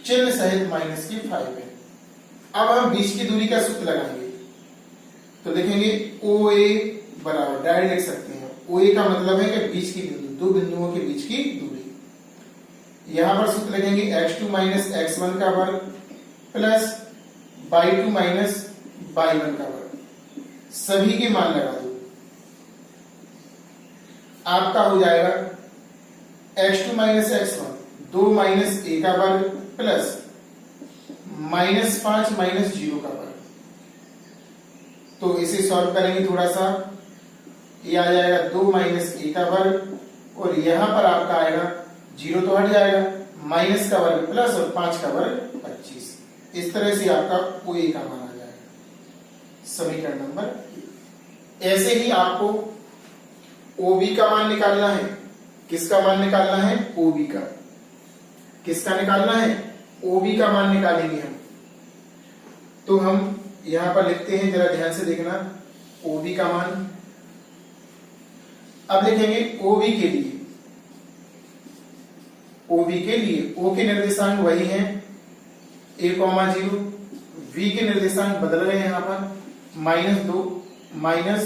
चिन्ह सहित -5 है। अब हम बीच की दूरी का सूत्र लगाएंगे, तो देखेंगे OA बराबर, डायरेक्ट लिख सकते हैं, OA का मतलब है कि बीच की बिंदु, 2 बिंदुओं के बीच की दूरी। यहां पर सूत्र लगेंगे x2 - x1 का वर्ग प्लस y2 - y1 का वर्ग। सभी के मान लगा दो, आपका हो जाएगा x2 - x1 2 - a का वर्ग प्लस -5 - 0 का वर्ग। तो इसे सॉल्व करेंगे थोड़ा सा, ये आ जाएगा 2 - a का वर्ग और यहां पर आपका आएगा 0 तो हट जाएगा, माइनस का वर्ग प्लस और 5 का वर्ग 25। इस तरह से आपका OA का मान आ जाएगा। समीकरण नंबर ए। ऐसे ही आपको OB का मान निकालना है। किसका मान निकालना है? OB का। किसका निकालना है? OB का मान निकालेंगे हम। तो हम यहां पर लिखते हैं, जरा ध्यान से देखना, OB का मान। अब लिखेंगे OB के लिए। OB के लिए O के निर्देशांक वही हैं a,0, V के निर्देशांक बदल गए यहां पर -2 माइनस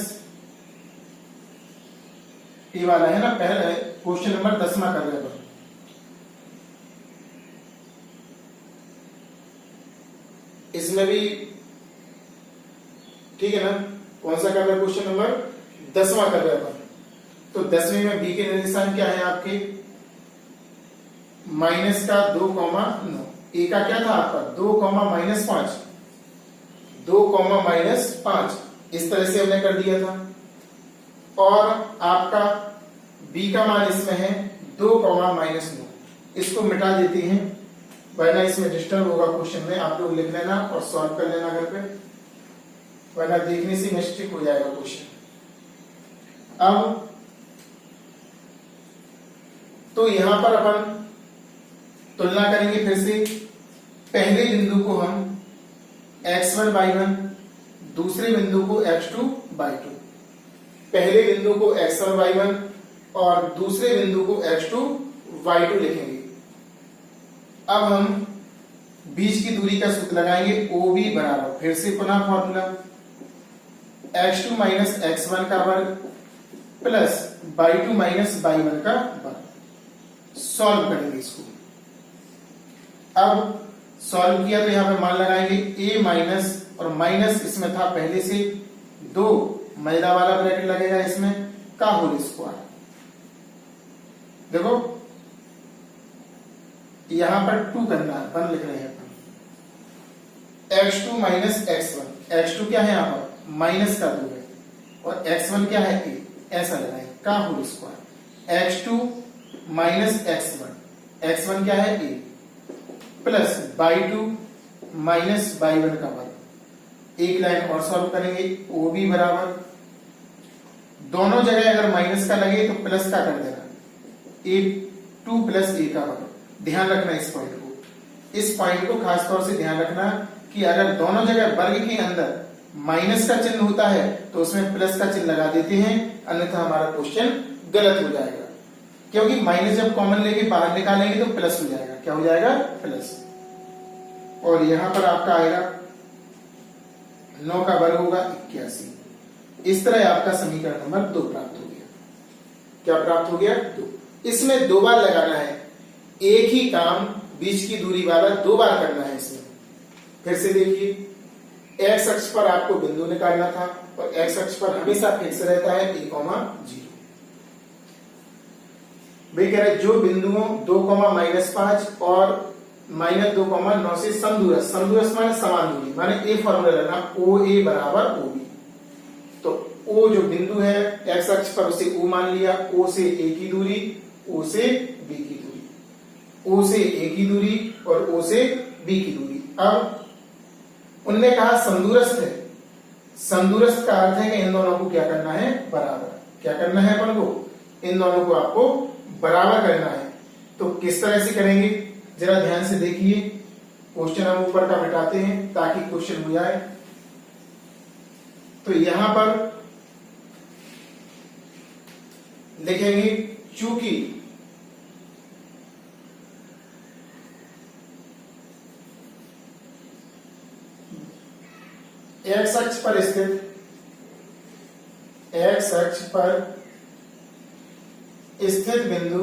ये वाला है ना, पहले क्वेश्चन नंबर 10वां कर रहे हैं। इसमें भी ठीक है ना, कौन सा कर रहे हैं? क्वेश्चन नंबर 10वां कर रहे हैं। तो 10वें में B के निर्देशांक क्या है आपके? माइनस का 2,9। ए का क्या था आपका? 2,-5, 2,-5, इस तरह से हमने कर दिया था। और आपका B का मान इसमें है 2,-9। इसको मिटा देते हैं, वरना इसमें डिस्टर्ब होगा क्वेश्चन में। आप लोग लिख लेना और सॉल्व कर लेना घर पे, वरना देखने से मिस्टेक हो जाएगा क्वेश्चन। अब तो यहां पर अपन तुलना करेंगे फिर से। पहले बिंदु को हम x1/1, दूसरे बिंदु को x2/2। पहले बिंदु को x1/1 और दूसरे बिंदु को x2/2 लिखेंगे। अब हम बीच की दूरी का सूत्र लगाएंगे, OB बराबर, फिर से पुनः फॉर्मूला, x2 माइनस x1 का वर्ग प्लस y2 माइनस y1 का वर्ग। सॉल्व करेंगे इसको। अब सॉल्व किया तो यहां पे मान लगाएंगे a माइनस, और माइनस इसमें था पहले से 2, मैदा वाला ब्रैकेट लगेगा इसमें, का होल स्क्वायर। देखो यहां पर 2 करना है, 1 लिख रहे हैं अपन। x2 माइनस x1, x2 क्या है यहां पर? माइनस का 2 है, और x1 क्या है? a, ऐसा लगाए, का whole square. x2 minus x1, x1 क्या है? a, plus y2 minus y1 का वर्ग। एक लाइन और सॉल्व करेंगे, OB बराबर, दोनों जगह अगर माइनस का लगे तो प्लस का कर देना, a2 प्लस a का वर्ग। ध्यान रखना इस पॉइंट को, इस पॉइंट को खास तौर से ध्यान रखना कि अगर दोनों जगह वर्ग के अंदर माइनस का चिन्ह होता है तो उसमें प्लस का चिन्ह लगा देते हैं, अन्यथा हमारा क्वेश्चन गलत हो जाएगा। क्योंकि माइनस जब कॉमन लेके बाहर निकालेंगे तो प्लस हो जाएगा। क्या हो जाएगा? प्लस। और यहां पर आपका आएगा 9 का वर्ग होगा 81। इस तरह आपका समीकरण नंबर 2 प्राप्त हो गया। क्या प्राप्त हो गया? 2। इसमें 2 बार लगाना है, एक ही काम बीच की दूरी वाला 2 बार करना है इसमें। फिर से देखिए, x अक्ष पर आपको बिंदु निकालना था, और x अक्ष पर हमेशा फिक्स रहता है a,0। भाई कह रहे जो बिंदुओं 2,-5 और -2,9 से समदूरस्थ, समदूरस्थ माने समान दूरी, माने ए फॉर्मूला लेना, OA बराबर OB। तो O जो बिंदु है x अक्ष पर, उसे O मान लिया, O से A की दूरी, O से B की दूरी, O से A की दूरी और O से B की दूरी। अब उनने कहा समदूरस्थ है। समदूरस्थ का अर्थ है कि इन दोनों को क्या करना है? बराबर। क्या करना है अपन को? इन दोनों को आपको बराबर करना है। तो किस तरह से करेंगे जरा ध्यान से देखिए। क्वेश्चन हम ऊपर का मिटाते हैं ताकि क्वेश्चन हो जाए। तो यहां पर लिखेंगे, चूंकि एक्स अक्ष पर स्थित, एक्स अक्ष पर स्थित बिंदु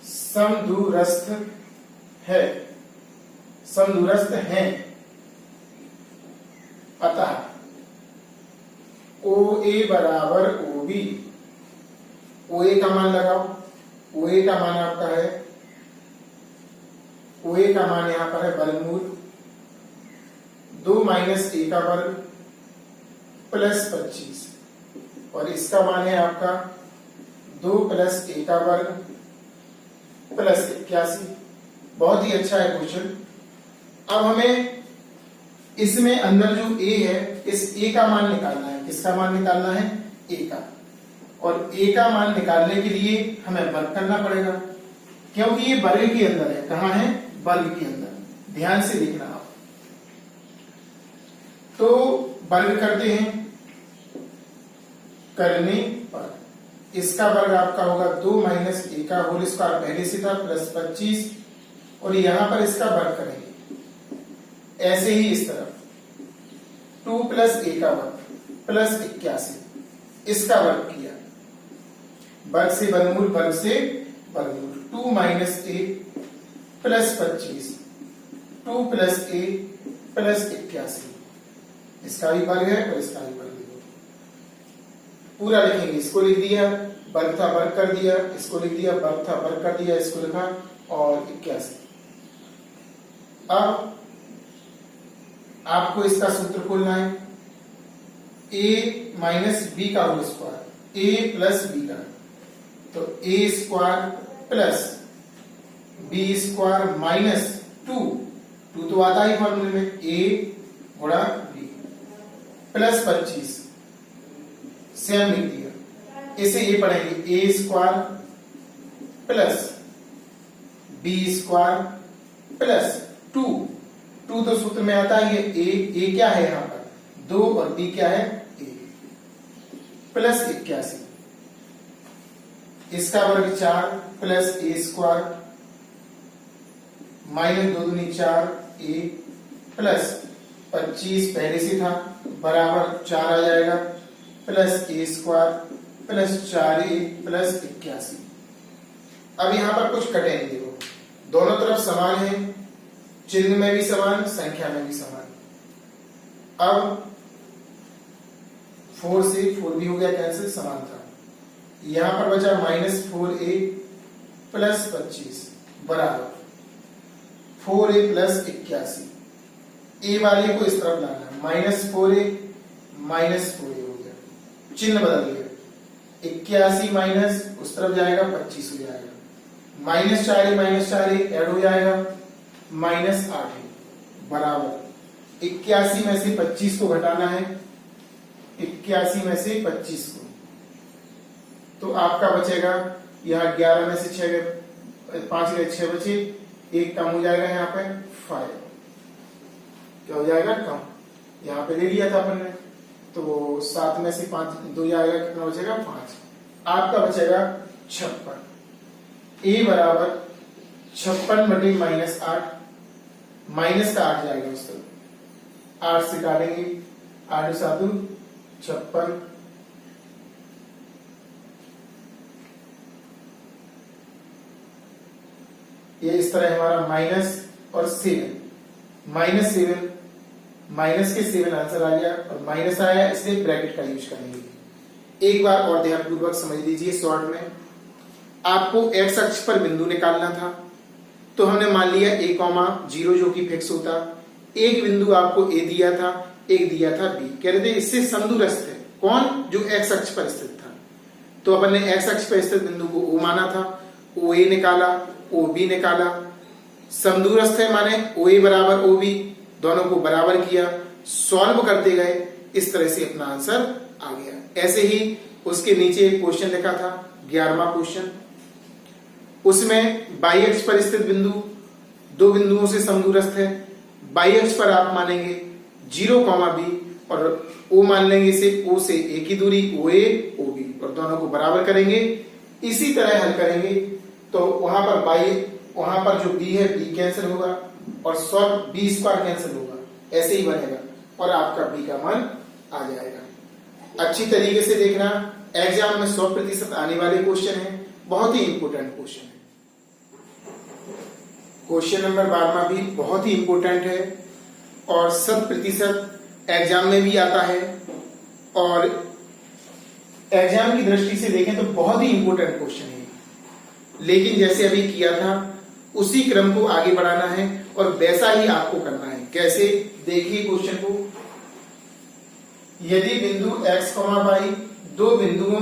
समदूरस्थ है, समदूरस्थ हैं, अतः OA बराबर OB। OA का मान लगाओ, OA का मान आपका है, OA का मान यहां पर है वर्गमूल 2 माइनस A का वर्ग प्लस 25, और इसका मान है आपका 2 प्लस A का वर्ग प्लस 81। बहुत ही अच्छा है क्वेश्चन। अब हमें इसमें अंदर जो a है, इस a का मान निकालना है। किसका मान निकालना है? a का। और a का मान निकालने के लिए हमें वर्ग करना पड़ेगा, क्योंकि ये वर्ग के अंदर है। कहाँ है? वर्ग के अंदर। ध्यान से देखना आप। तो वर्ग करते हैं। करने पर इसका वर्ग आपका होगा 2 माइनस a का होल स्क्वायर, पहले से था, प्लस 25, और यहां पर इसका वर्ग करेंगे। ऐसे ही इस तरफ 2 प्लस a का वर्ग प्लस 81, इसका वर्ग किया। वर्ग से वर्गमूल, वर्ग से वर्गमूल। 2 minus a plus 25, 2 plus a plus 81, इसका भी वर्ग है और इसका भी वर्ग है। पूरा लिखेंगे। इसको लिख दिया, वर्ग था वर्ग कर दिया, इसको लिख दिया, वर्ग था वर्ग कर दिया, इसको लिखा, और 81। अब आपको इसका सूत्र खोलना है। a माइनस बी का whole square, a plus B का, तो a square plus B square minus 2 तो आता ही फॉर्मूले में, a गुणा b प्लस 25, सेम लिख दिया। इसे ये पढ़ेंगे a square plus B square plus 2 तो सूत्र में आता है ये a क्या है यहां पर 2 और b क्या है 1 प्लस 81, इसका वर्ग 4 प्लस a स्क्वायर माइनस 2 दूनी 4 a प्लस 25 पहले से था, बराबर 4 आ जाएगा, plus a square plus 4a plus 81। अब यहां पर कुछ कटेंगे। देखो दोनों तरफ समान है, चिन्ह में भी समान, संख्या में भी समान। अब 4 से 4 भी हो गया कैंसिल, समान था। यहां पर बचा माइनस 4a प्लस 25 बराबर 4a प्लस 81। a वाले को इस तरफ लाना है, माइनस 4a हो गया, चिन्ह बदल गया। 81 माइनस उस तरफ जाएगा, 25 हो जाएगा, माइनस 4a ऐड हो जाएगा, माइनस 8 बराबर 81 में से 25 को घटाना है, 81 में से 25 को, तो आपका बचेगा यहाँ 11 में से 5 गए 6 बचे, एक कम हो जाएगा, यहाँ पे 5 क्या हो जाएगा कम, यहाँ पे ले लिया था अपन ने, तो 7 में से 5 2 जाएगा, कितना बचेगा 5, आपका बचेगा 56। a बराबर 56 बटे माइनस 8, माइनस का 8 जाएगा उस तरफ, 8 से काटेंगे, 8 7 56, ये इस तरह हमारा माइनस और 7, माइनस 7, माइनस के 7 आंसर आ गया, और माइनस आया इसलिए ब्रैकेट का यूज करेंगे। एक बार और ध्यानपूर्वक समझ लीजिए। शॉर्ट में आपको एक्स अक्ष पर बिंदु निकालना था, तो हमने मान लिया a, 0 जो कि फिक्स होता, एक बिंदु आपको a दिया था, एक दिया था b, कह रहे थे इससे समदूरस्थ है कौन, जो एक्स अक्ष पर स्थित था। तो अपन ने एक्स अक्ष पर स्थित बिंदु को o माना था, OA निकाला, OB निकाला, समदूरस्थ है माने OA बराबर OB, दोनों को बराबर किया, सॉल्व करते गए, इस तरह से अपना आंसर आ गया। ऐसे ही उसके नीचे एक क्वेश्चन लिखा था, 11वां क्वेश्चन, उसमें बाई अक्ष पर स्थित बिंदु दो बिंदुओं से समदूरस्थ है। बाई अक्ष पर आप मानेंगे 0, b और O मान लेंगे इसे O से एक ही दूरी, OA OB, और दोनों को बराबर करेंगे। इसी तरह हल करेंगे तो वहां पर जो b है b कैंसिल होगा, और b स्क्वायर कैंसिल होगा, ऐसे ही बनेगा, और आपका b का मान आ जाएगा। अच्छी तरीके से देखना, एग्जाम में 100% आने वाले क्वेश्चन है, बहुत ही इंपोर्टेंट क्वेश्चन है। क्वेश्चन नंबर 12वां भी बहुत ही इंपोर्टेंट है और 100% एग्जाम में भी आता है, और एग्जाम की दृष्टि से देखें तो बहुत ही इंपोर्टेंट क्वेश्चन है। लेकिन जैसे अभी किया था उसी क्रम को आगे बढ़ाना है और वैसा ही आपको करना है। कैसे, देखिए क्वेश्चन को। यदि बिंदु x, y दो बिंदुओं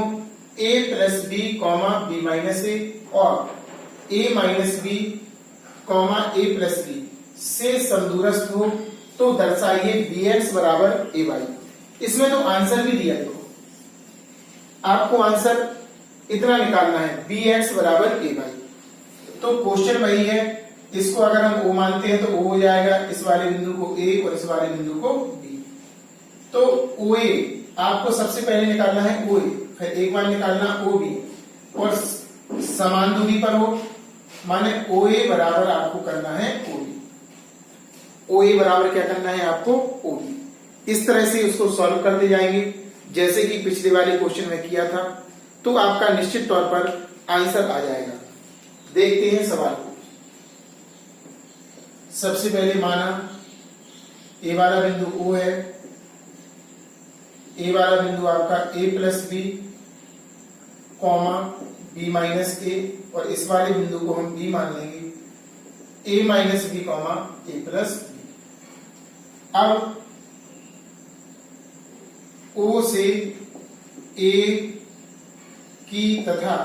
a plus b, b minus a और a minus b, a plus b से समदूरस्थ हो, तो दर्शाइए bx बराबर ay। इसमें तो आंसर भी दिया, देखो आपको आंसर इतना निकालना है bx बराबर ay। तो क्वेश्चन वही है, इसको अगर हम o मानते हैं तो o हो जाएगा, इस वाले बिंदु को a और इस वाले बिंदु को b। तो OA आपको सबसे पहले निकालना है OA, फिर एक बार निकालना OB और समान दूरी पर हो, माने OA बराबर आपको करना है OB। OA बराबर क्या करना है आपको OB। इस तरह से उसको सॉल्व करते जाएंगे जैसे कि पिछले वाले क्वेश्चन में किया था, तो आपका निश्चित तौर पर आंसर आ जाएगा। देखते हैं सवाल को। सबसे पहले माना ए वाला बिंदु O है, ए वाला बिंदु आपका a plus B comma b minus A, और इस वाले बिंदु को हम b मान लेंगे a minus B comma a plus B. अब O से a की तथा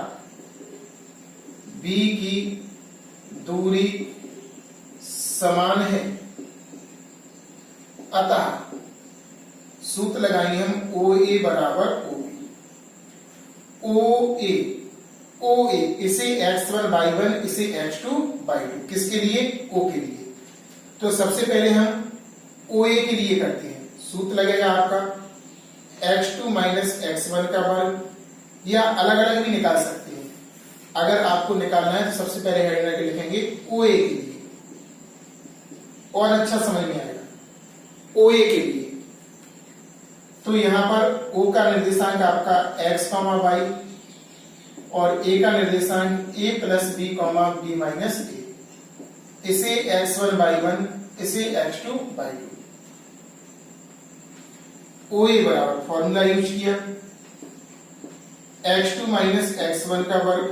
b की दूरी समान है, अतः सूत्र लगाएंगे हम OA बराबर OB। OA इसे x1/1 इसे x2/2, किसके लिए? O के लिए। तो सबसे पहले हम OA के लिए करते हैं। सूत्र लगेगा आपका x2 माइनस x1 का वर्ग, या अलग अलग भी निकाल सकते हैं। अगर आपको निकालना है तो सबसे पहले हेडिंग करके लिखेंगे OA के लिए, और अच्छा समझ में आएगा। OA के लिए तो यहां पर O का निर्देशांक आपका x, y और A का निर्देशांक a plus B comma B minus A, इसे x1/1 इसे x2/2। OA बराबर फॉर्मूला यूज किया x2 माइनस x1 का वर्ग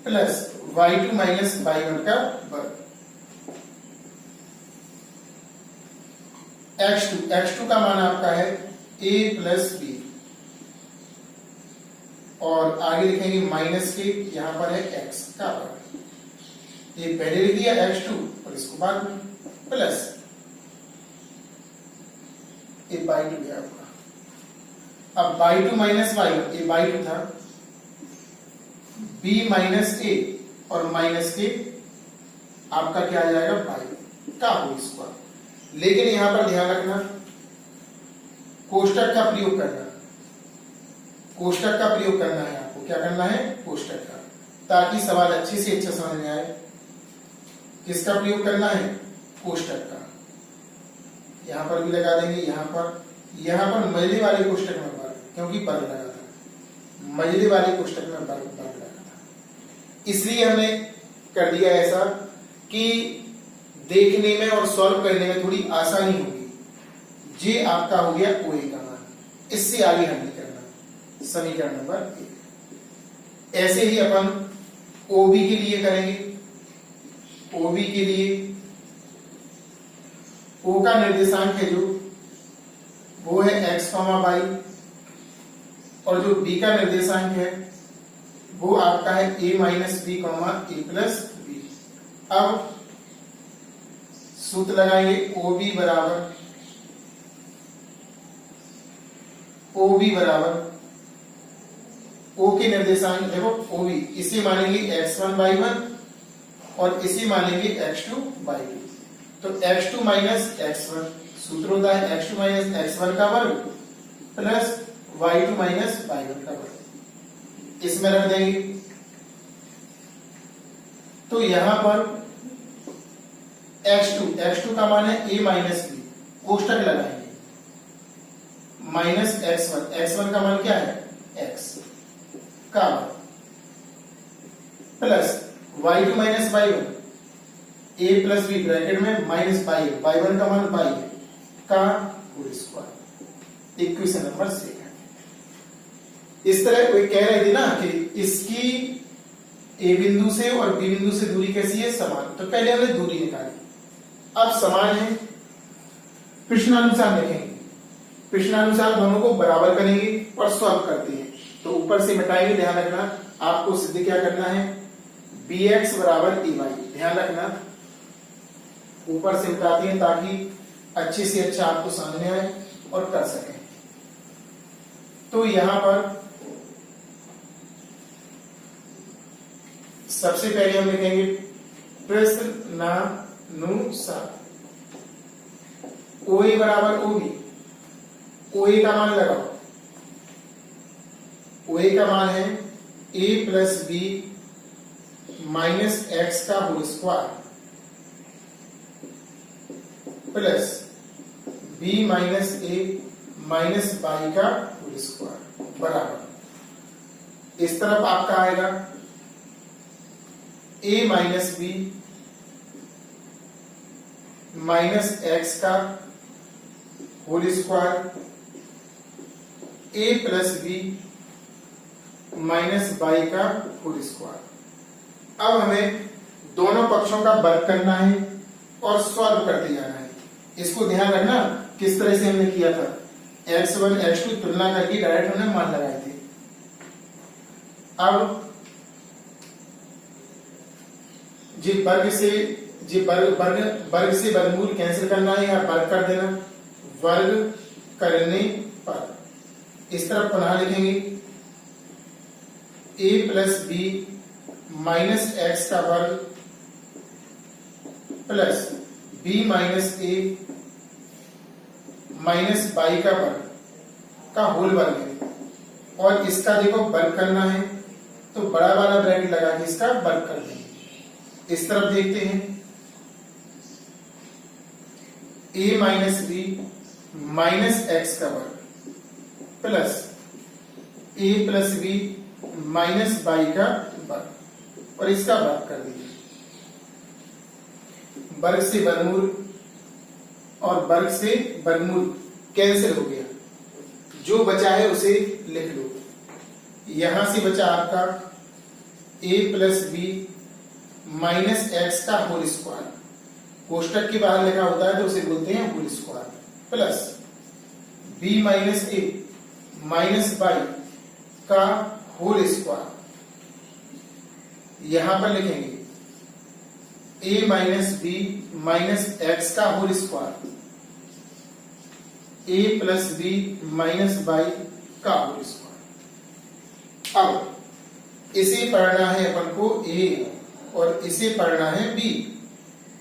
प्लस y2 माइनस y1 का वर्ग। x2 का मान आपका है a प्लस बी, और आगे लिखेंगे माइनस के, यहां पर है x का वर्ग। ये पहले लिख दिया x2 और इसको बाद में प्लस a बाई 2 है आपका। अब by 2 minus y1, a by 2 था, b माइनस a और माइनस के आपका क्या आ जाएगा बाई का होल स्क्वायर। लेकिन यहां पर ध्यान रखना, कोष्टक का प्रयोग करना, कोष्टक का प्रयोग करना है आपको। क्या करना है? कोष्टक का, ताकि सवाल अच्छे से अच्छा समझ में आए। किसका प्रयोग करना है? कोष्टक का। यहां पर भी लगा देंगे, यहां पर मझले वाले कोष्टक में वर्ग, क्योंकि वर्ग लगा था, मझले वाले कोष्टक में वर्ग लगा था, इसलिए हमने कर दिया ऐसा कि देखने में और सॉल्व करने में थोड़ी आसानी होगी। ये आपका हो गया OA का मान, इससे आगे हम नहीं करना। समीकरण नंबर 1। ऐसे ही अपन OB के लिए करेंगे। OB के लिए O का निर्देशांक है जो वो है x, y, और जो B का निर्देशांक है वो आपका है a minus B a plus B. अब सूत्र लगाएंगे OB बराबर O के निर्देशांक देखो OB, इसे मानेंगे x1/1 और इसे मानेंगे x2/2। तो x2 माइनस x1, सूत्र होता है x2 माइनस x1 का वर्ग प्लस y2 माइनस y1 का वर्ग, इसमें रख देंगे। तो यहां पर x2 का मान है a माइनस बी, कोष्टक लगाएंगे, माइनस x1 का मान क्या है? x का plus y2 minus y1, a plus B bracket में माइनस y1 का मान y का होल स्क्वायर। Equation number 6। इस तरह कोई कह रहे थे ना कि इसकी a बिंदु से और b बिंदु से दूरी कैसी है? समान। तो पहले हमने दूरी निकाली, अब समान है, प्रश्नानुसार लिखेंगे, प्रश्नानुसार दोनों को बराबर करेंगे और सॉल्व करते हैं। तो ऊपर से मिटाएंगे, ध्यान रखना आपको सिद्ध क्या करना है? bx बराबर ay। ध्यान रखना ऊपर से मिटाते हैं ताकि अच्छे से अच्छा आपको सामने आए और कर सकें। तो यहां पर सबसे पहले हम लिखेंगे प्रश्नानुसार OA बराबर OB। OA का मान लगाओ। OA का मान है A plus B minus X का whole square plus B minus A minus Y का होल स्क्वायर बराबर, इस तरफ आपका आएगा A minus B minus X का whole square A plus B minus Y का होल स्क्वायर। अब हमें दोनों पक्षों का वर्ग करना है और सॉल्व करते जाना है। इसको ध्यान रखना किस तरह से हमने किया था, x1 x2 तुलना करके डायरेक्ट हमने मान लगाए थे। अब जी वर्ग से वर्गमूल कैंसिल करना है या वर्ग कर देना। वर्ग करने पर इस तरफ पुनः लिखेंगे a plus B minus X का वर्ग plus b minus A minus Y का वर्ग का होल वर्ग है, और इसका देखो वर्ग करना है तो बड़ा वाला ब्रैकेट लगा के इसका वर्ग कर देंगे। इस तरफ देखते हैं a minus B minus X का वर्ग plus a plus B minus Y का वर्ग, और इसका वर्ग कर दीजिए। वर्ग से वर्गमूल और वर्ग से वर्गमूल कैंसिल हो गया, जो बचा है उसे लिख लो। यहां से बचा आपका a plus B minus X का होल स्क्वायर, कोष्टक के बाहर लिखा होता है तो उसे बोलते हैं whole square, plus b minus A minus Y का होल स्क्वायर। यहां पर लिखेंगे a minus B minus X का whole square a plus B minus Y का होल स्क्वायर। अब इसे पढ़ना है अपन को a और इसे पढ़ना है b।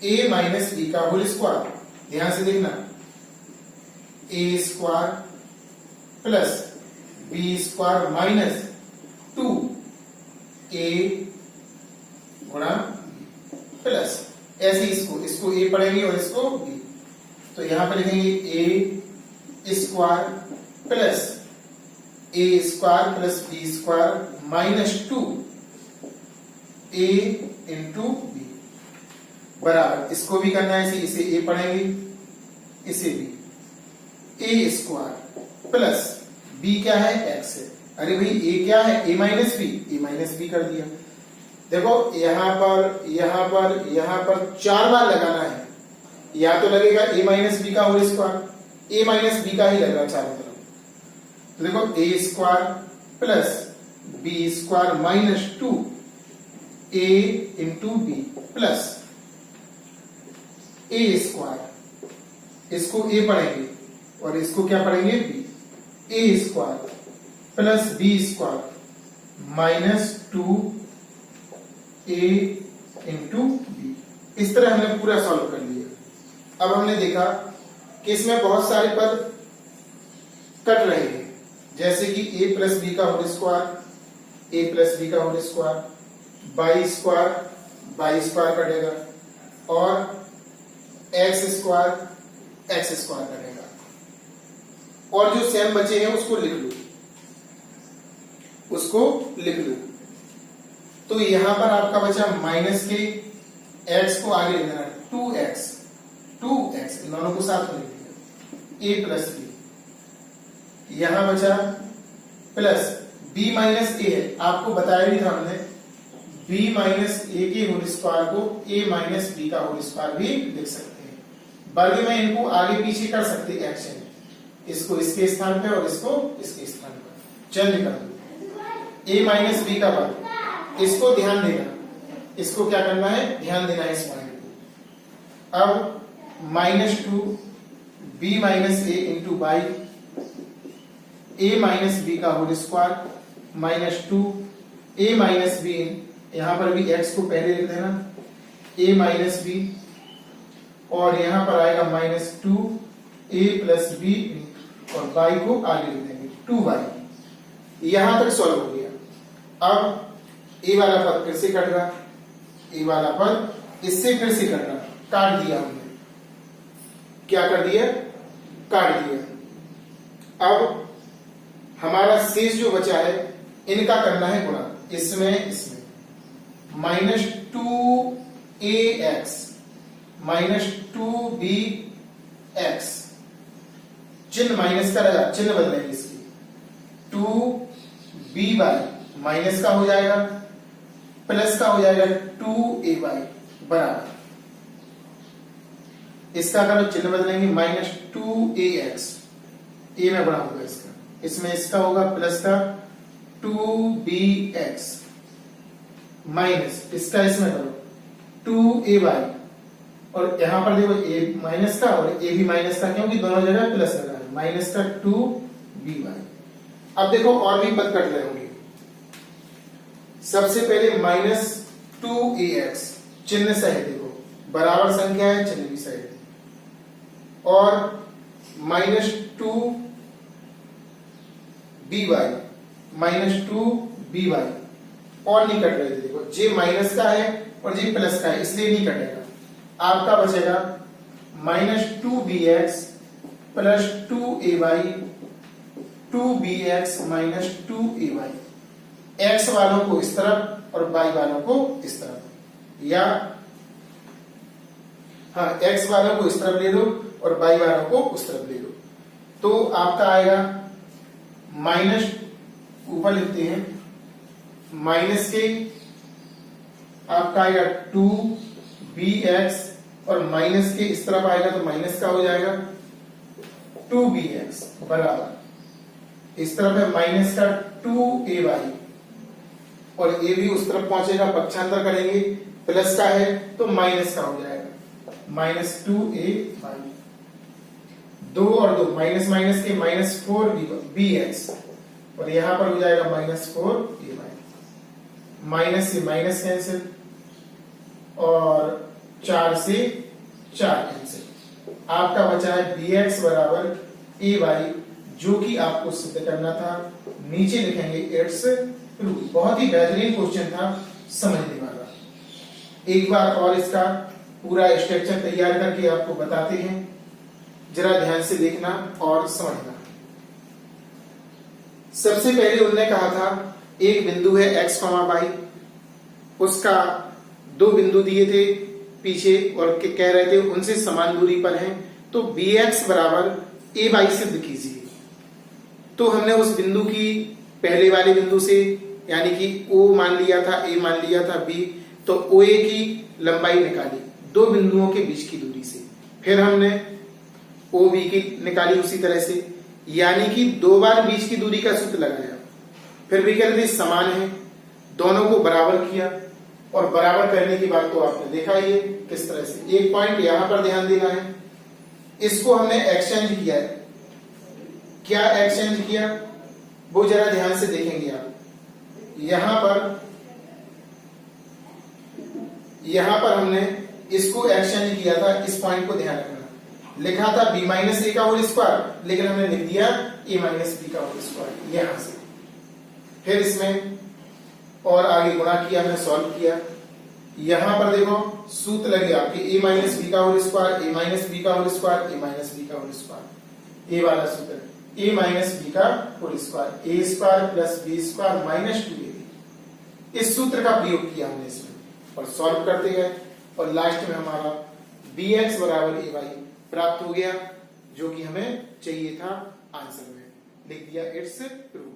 a माइनस बी का होल स्क्वायर, ध्यान से देखना, a square plus B square minus 2a गुणा प्लस, ऐसे इसको a पढ़ेंगे और इसको b। तो यहां पर लिखेंगे a square plus a square plus b square minus 2a into b बराबर, इसको भी करना है, इसे a पढ़ेंगे इसे b। a square plus b क्या है, x है। अरे भाई a क्या है, a माइनस b कर दिया। देखो यहां पर 4 बार लगाना है, या तो लगेगा a माइनस बी का whole square, a minus B का ही लग रहा है चारों तरफ। तो देखो a square plus B square minus 2a into B plus a square, इसको a पढ़ेंगे और इसको क्या पढ़ेंगे b, a square plus B square minus 2a into B. इस तरह हमने पूरा सॉल्व कर लिया। अब हमने देखा कि इसमें बहुत सारे पद कट रहे हैं, जैसे कि a प्लस बी का whole square, a plus B का होल स्क्वायर, वाई स्क्वायर कटेगा और एक्स स्क्वायर कटेगा, और जो सेम बचे हैं उसको लिख लो। तो यहां पर आपका बचा माइनस के एक्स को आगे लिख देना 2x, इन दोनों को साथ में लिख दिया, a प्लस बी। यहां बचा प्लस b माइनस ए है, आपको बताया भी था हमने, b माइनस ए के होल स्क्वायर को a माइनस बी का होल स्क्वायर भी लिख सकते हैं। वर्ग में इनको आगे पीछे कर सकते हैं एक्शन, इसको इसके स्थान पे और इसको इसके स्थान पर। चल निकाल a माइनस बी का वर्ग, इसको ध्यान देना, इसको क्या करना है, ध्यान देना है इस पॉइंट को। अब -2 B minus A into by A minus B का whole square minus 2 A minus B, यहां पर भी एक्स को पहले लिख देना, ए माइनस बी, और यहां पर आएगा माइनस 2 ए प्लस बी, और बाई को आगे लिख देंगे 2y। यहां तक सॉल्व हो गया। अब ए वाला पद फिर से कट रहा, ए वाला पद इससे फिर से कट रहा, काट दिया हमने। क्या कर दिया? काट दिया। अब हमारा शेष जो बचा है इनका करना है गुणा, इसमें माइनस 2ax माइनस 2bx, चिन्ह माइनस का लगा, चिन्ह बदलेंगे इसकी, 2by माइनस का हो जाएगा, प्लस का हो जाएगा 2ay बराबर, इसका करो चिन्ह बदलेंगे, माइनस 2ax, ए में बड़ा होगा इसका, इसमें इसका होगा प्लस का 2bx माइनस इसका, इसमें करो 2ay, और यहां पर देखो ए माइनस का और ए भी माइनस का, क्योंकि दोनों जगह प्लस लगा है, माइनस का 2by। अब देखो और भी पद कट रहे होंगे। सबसे पहले माइनस 2ax, चिन्ह सही देखो, बराबर संख्या है, चिन्ह भी सही, और माइनस 2by माइनस 2by, और नहीं कट रहे थे देखो, जे माइनस का है और जे प्लस का है, इसलिए नहीं कटेगा। आपका बचेगा minus 2bx plus 2ay, 2bx minus 2ay, x वालों को इस तरफ और y वालों को इस तरफ, या हाँ x वालों को इस तरफ ले लो और y वालों को उस तरफ ले लो, तो आपका आएगा माइनस, ऊपर लिखते हैं माइनस के, आपका आएगा 2bx, और माइनस के इस तरफ आएगा तो माइनस का हो जाएगा 2bx बराबर, इस तरफ है माइनस का 2ay, और ए भी उस तरफ पहुंचेगा, पक्षांतर करेंगे, प्लस का है तो माइनस का हो जाएगा, माइनस 2ay, 2 और 2 माइनस माइनस के माइनस 4bx, और यहां पर हो जाएगा माइनस 4ay, माइनस से माइनस कैंसिल, और 4 से 4 कैंसिल, आपका बचा है bx बराबर ay, जो कि आपको सिद्ध करना था। नीचे लिखेंगे इट्स ट्रू। बहुत ही बेहतरीन क्वेश्चन था, समझने वाला। एक बार और इसका पूरा स्ट्रक्चर तैयार करके आपको बताते हैं, जरा ध्यान से देखना और समझना। सबसे पहले उन्होंने कहा था एक बिंदु है x, y, उसका 2 बिंदु दिए थे पीछे और कह रहे थे उनसे समान दूरी पर हैं, तो bx बराबर ay सिद्ध कीजिए। तो हमने उस बिंदु की पहले वाले बिंदु से, यानी कि O मान लिया था, A मान लिया था, B, तो OA की लंबाई निकाली 2 बिंदुओं के बीच की दूरी से, फिर हमने OB की निकाली उसी तरह से, यानी कि 2 बार बीच की दूरी का सूत्र लगाया, फिर भी कह रहे थे समान है, दोनों को बराबर किया, और बराबर करने की बात तो आपने देखा ही है किस तरह से। एक पॉइंट यहां पर ध्यान देना है, इसको हमने एक्सचेंज किया है। क्या एक्सचेंज किया वो जरा ध्यान से देखेंगे आप। यहां पर हमने इसको एक्सचेंज किया था, इस पॉइंट को ध्यान रखना। लिखा था b माइनस ए का होल स्क्वायर, लेकिन हमने लिख दिया a माइनस बी का होल स्क्वायर यहां से। फिर इसमें और आगे गुणा किया, हमने सॉल्व किया। यहां पर देखो सूत्र लगे आपके a माइनस बी का whole square, a minus B का whole square, a minus B का होल स्क्वायर, ये वाला सूत्र a माइनस बी का whole square, a square plus B square minus 2ab। इस सूत्र का प्रयोग किया हमने इसमें और सॉल्व करते गए, और लास्ट में हमारा bx बराबर ay प्राप्त हो गया, जो कि हमें चाहिए था आंसर में। लिख दिया इट्स ट्रू।